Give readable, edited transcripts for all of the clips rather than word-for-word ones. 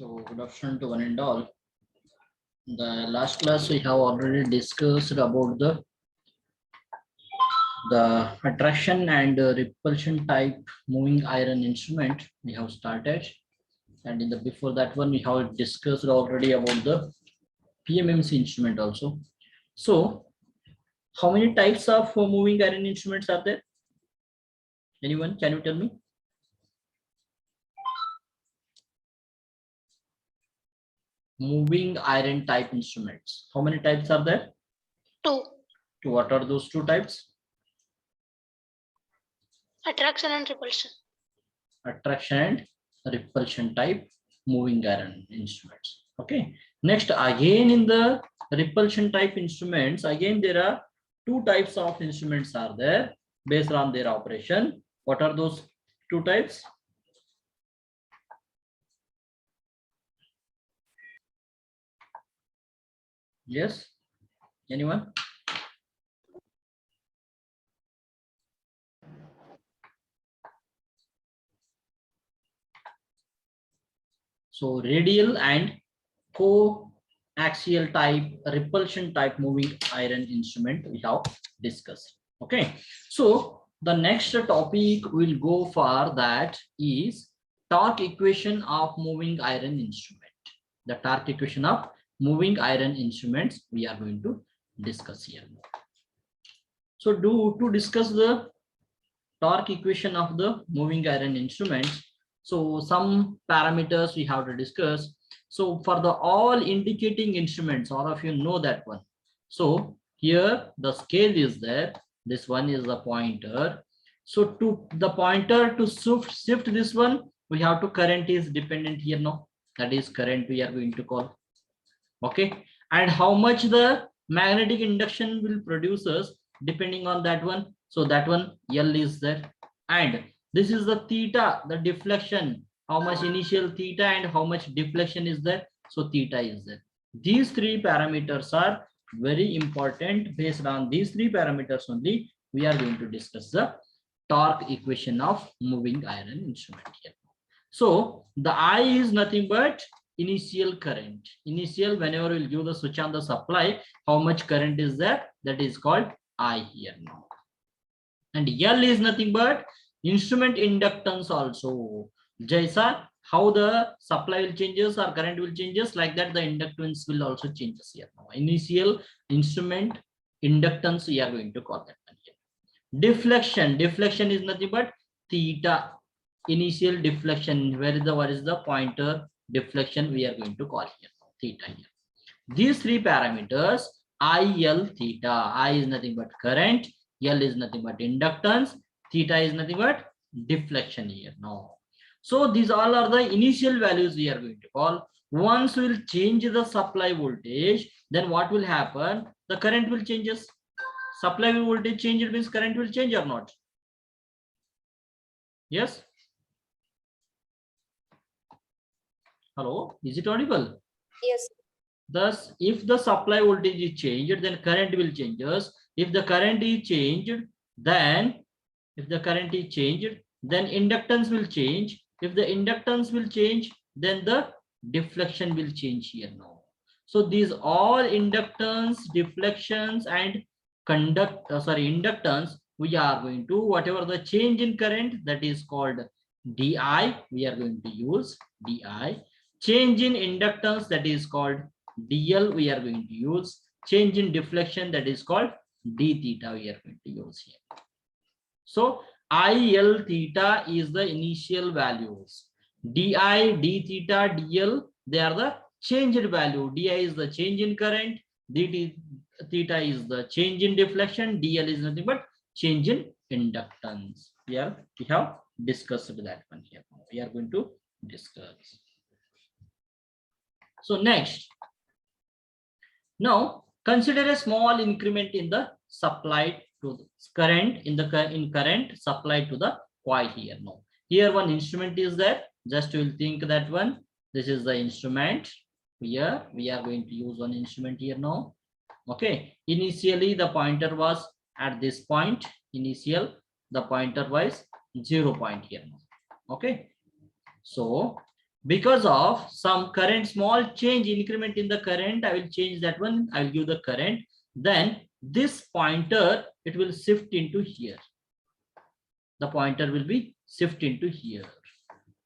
So good afternoon to one and all. The last class we have already discussed about the attraction and repulsion type moving iron instrument we have started, and in the before that one we have discussed already about the PMMC instrument also. So how many types of moving iron instruments are there? Anyone, can you tell me? Moving iron type instruments, how many types are there? Two. What are those two types? Attraction and repulsion. Attraction and repulsion type moving iron instruments. Okay. Next, again in the repulsion type instruments, again there are two types of instruments are there based on their operation. What are those two types? Yes. Anyone? So radial and coaxial type repulsion type moving iron instrument we have discussed. Okay, so the next topic we'll go for that is torque equation of moving iron instrument. The torque equation of moving iron instruments we are going to discuss here. So to discuss the torque equation of the moving iron instruments, so some parameters we have to discuss. So for the all indicating instruments, all of you know that one. So here the scale is there. This one is the pointer. So to the pointer to shift this one, we have to current is dependent here now. That is current we are going to call. Okay. And how much the magnetic induction will produce us depending on that one. So that one L is there. And this is the theta, the deflection, how much initial theta and how much deflection is there. So theta is there. These three parameters are very important. Based on these three parameters only, we are going to discuss the torque equation of moving iron instrument here. So the I is nothing but initial current. Initial, whenever we'll give the switch on the supply, how much current is there? That is called I here now. And L is nothing but instrument inductance also. Jaisa, how the supply will changes or current will changes, like that the inductance will also changes here now. Initial instrument inductance we are going to call that one here. Deflection is nothing but theta, initial deflection. What is the pointer deflection we are going to call here, theta here. These three parameters, I, L, theta. I is nothing but current, L is nothing but inductance, theta is nothing but deflection here now. So these all are the initial values we are going to call. Once we will change the supply voltage, then what will happen? The current will changes. Supply voltage change, it means current will change or not? Yes. Hello, is it audible? Yes. Thus, if the supply voltage is changed, then current will change. If the current is changed, then inductance will change. If the inductance will change, then the deflection will change here now. So these all inductance, deflections, and inductance, we are going to, whatever the change in current, that is called DI, we are going to use DI. Change in inductance, that is called DL, we are going to use. Change in deflection, that is called D theta, we are going to use here. So IL theta is the initial values. DI, D theta, DL, they are the changed value. DI is the change in current, D theta is the change in deflection, DL is nothing but change in inductance. We have discussed that one here. We are going to discuss. So next, now consider a small increment in the supply to the current in current supplied to the coil here. Now here one instrument is there. Just you will think that one. This is the instrument. Here we are going to use one instrument here now. Okay. Initially the pointer was at this point. Initial the pointer was 0 point here now. Okay. So because of some current small change increment in the current, I will change that one. I will give the current. Then this pointer, it will shift into here. The pointer will be shift into here.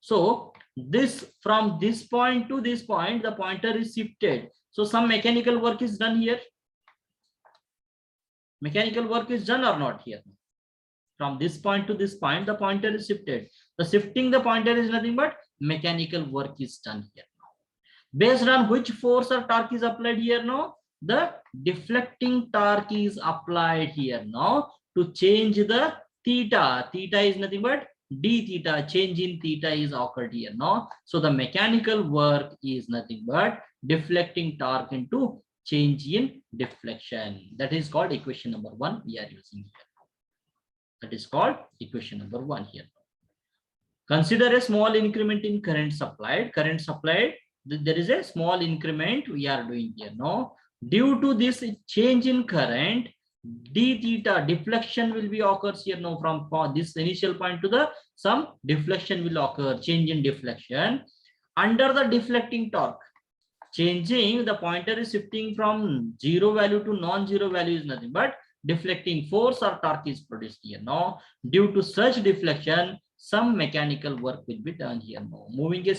So this, from this point to this point, the pointer is shifted. So some mechanical work is done here. Mechanical work is done or not here? From this point to this point, the pointer is shifted. The shifting the pointer is nothing but mechanical work is done here now. Based on which force or torque is applied here now? The deflecting torque is applied here now to change the theta. Theta is nothing but d theta. Change in theta is occurred here now. So the mechanical work is nothing but deflecting torque into change in deflection. That is called equation number 1 we are using here. That is called equation number 1 here. Consider a small increment in current supplied. Current supplied, there is a small increment we are doing here now. Due to this change in current, d theta deflection will be occurs here now. From this initial point to the some deflection will occur, change in deflection under the deflecting torque. Changing, the pointer is shifting from 0 value to non-zero value is nothing but deflecting force or torque is produced here now. Due to such deflection, some mechanical work will be done here now. Moving a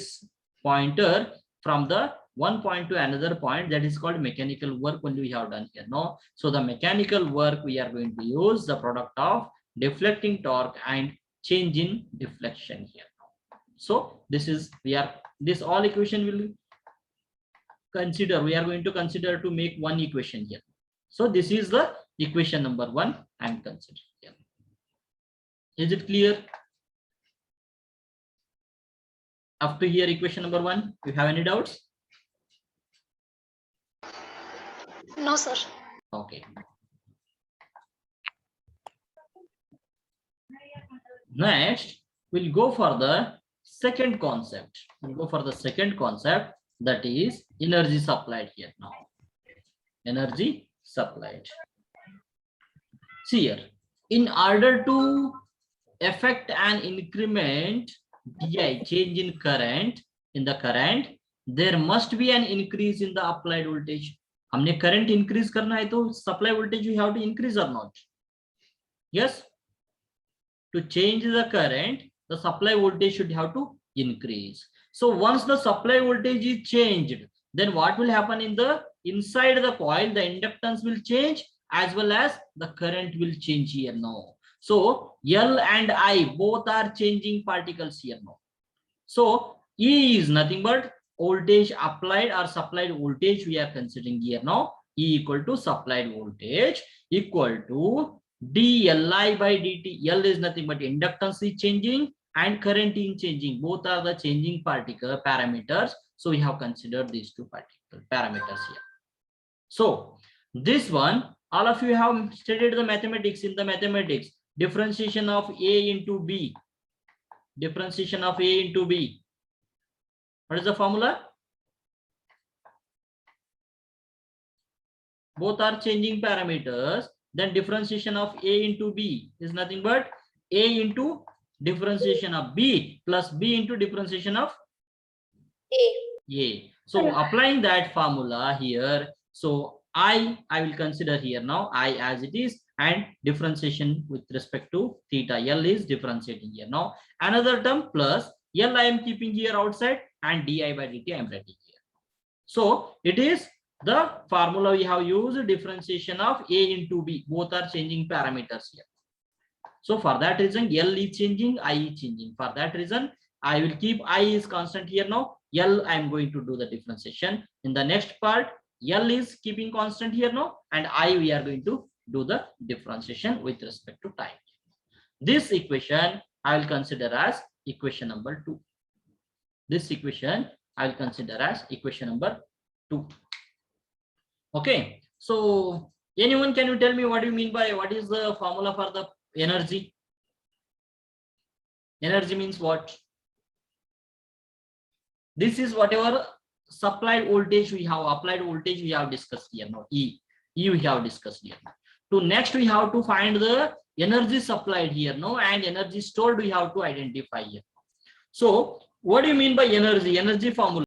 pointer from the one point to another point, that is called mechanical work only we have done here now. So the mechanical work we are going to use the product of deflecting torque and change in deflection here now. So this is, this all equation will consider, we are going to consider to make one equation here. So this is the equation number 1 I am considering here. Is it clear? Up to here, equation number 1, you have any doubts? No, sir. Okay. Next, we'll go for the second concept. We'll go for the second concept, that is energy supplied here now. Energy supplied. See here, in order to affect an increment di, change in current, there must be an increase in the applied voltage. हमने current increase करना है तो supply voltage we have to increase or not? Yes. To change the current, the supply voltage should have to increase. So once the supply voltage is changed, then what will happen in the inside the coil? The inductance will change as well as the current will change here now. So L and I both are changing particles here now. So E is nothing but voltage applied or supplied voltage we are considering here now. E equal to supplied voltage equal to dLi by dt. L is nothing but inductance is changing and current is changing. Both are the changing particle parameters. So we have considered these two particle parameters here. So this one, all of you have studied the mathematics. In the mathematics, differentiation of A into B. Differentiation of A into B. What is the formula? Both are changing parameters. Then differentiation of A into B is nothing but A into differentiation of B plus B into differentiation of A. So applying that formula here, so I will consider here now I as it is, and differentiation with respect to theta. L is differentiating here now. Another term plus L I am keeping here outside and di by dt I am writing here. So it is the formula we have used, differentiation of A into B. Both are changing parameters here. So for that reason, L is changing, I is changing. For that reason, I will keep I is constant here now. L I am going to do the differentiation. In the next part, L is keeping constant here now, and I we are going to do the differentiation with respect to time. This equation I will consider as equation number 2. This equation I will consider as equation number 2. Okay, so anyone, can you tell me what do you mean by, what is the formula for the energy? Energy means what? This is whatever supplied voltage we have, applied voltage we have discussed here now. E we have discussed here. To next we have to find the energy supplied here now, and energy stored we have to identify here. So What do you mean by energy? Energy formula.